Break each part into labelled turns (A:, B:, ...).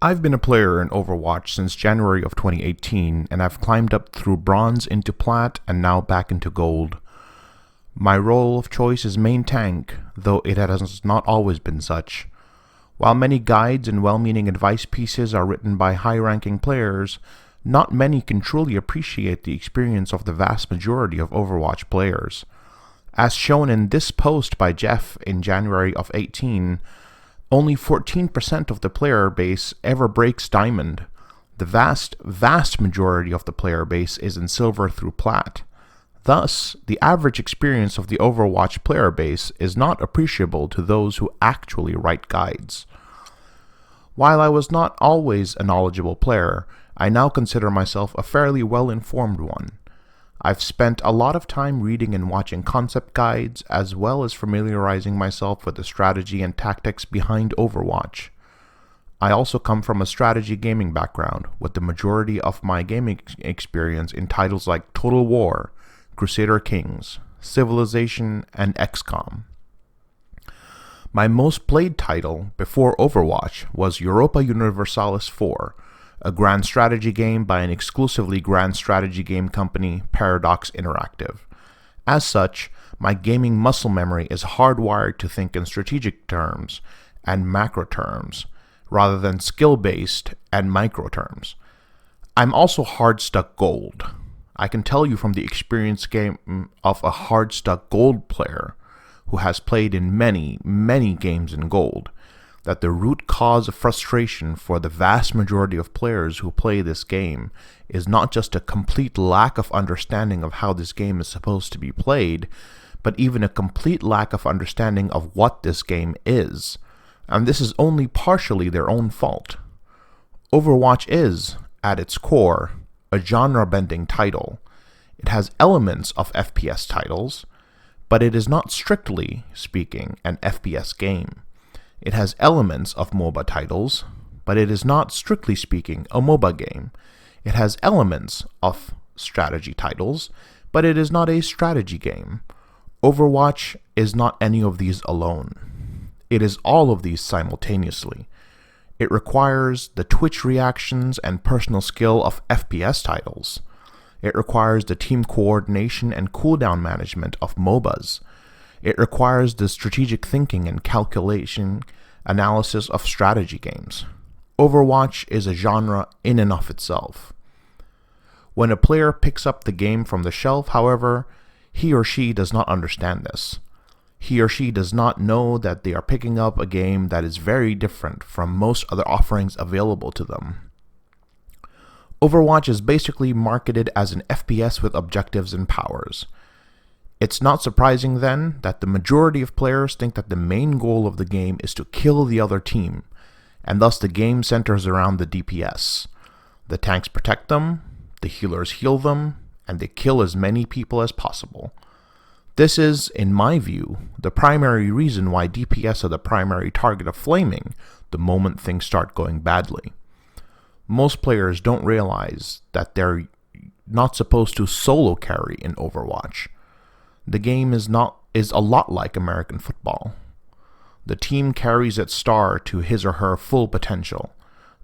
A: I've been a player in Overwatch since January of 2018, and I've climbed up through bronze into plat and now back into gold. My role of choice is main tank, though it has not always been such. While many guides and well-meaning advice pieces are written by high-ranking players, not many can truly appreciate the experience of the vast majority of Overwatch players. As shown in this post by Jeff in January of 18, only 14% of the player base ever breaks diamond. The vast majority of the player base is in silver through plat. Thus, the average experience of the Overwatch player base is not appreciable to those who actually write guides. While I was not always a knowledgeable player, I now consider myself a fairly well-informed one. I've spent a lot of time reading and watching concept guides, as well as familiarizing myself with the strategy and tactics behind Overwatch. I also come from a strategy gaming background, with the majority of my gaming experience in titles like Total War, Crusader Kings, Civilization, and XCOM. My most played title before Overwatch was Europa Universalis 4, a grand strategy game by an exclusively grand strategy game company, Paradox Interactive. As such, my gaming muscle memory is hardwired to think in strategic terms and macro terms, rather than skill-based and micro terms. I'm also hard-stuck gold. I can tell you from the experience game of a hard-stuck gold player who has played in many games in gold, that the root cause of frustration for the vast majority of players who play this game is not just a complete lack of understanding of how this game is supposed to be played, but even a complete lack of understanding of what this game is. And this is only partially their own fault. Overwatch is, at its core, a genre-bending title. It has elements of FPS titles, but it is not strictly speaking an FPS game. It has elements of MOBA titles, but it is not, strictly speaking, a MOBA game. It has elements of strategy titles, but it is not a strategy game. Overwatch is not any of these alone. It is all of these simultaneously. It requires the twitch reactions and personal skill of FPS titles. It requires the team coordination and cooldown management of MOBAs. It requires the strategic thinking and calculation analysis of strategy games. Overwatch is a genre in and of itself. When a player picks up the game from the shelf, however, he or she does not understand this. He or she does not know that they are picking up a game that is very different from most other offerings available to them. Overwatch is basically marketed as an FPS with objectives and powers. It's not surprising, then, that the majority of players think that the main goal of the game is to kill the other team, and thus the game centers around the DPS. The tanks protect them, the healers heal them, and they kill as many people as possible. This is, in my view, the primary reason why DPS are the primary target of flaming the moment things start going badly. Most players don't realize that they're not supposed to solo carry in Overwatch. The game is a lot like American football. The team carries its star to his or her full potential.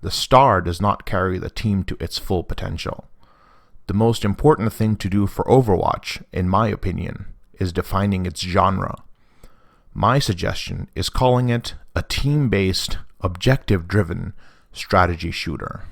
A: The star does not carry the team to its full potential. The most important thing to do for Overwatch, in my opinion, is defining its genre. My suggestion is calling it a team-based, objective-driven strategy shooter.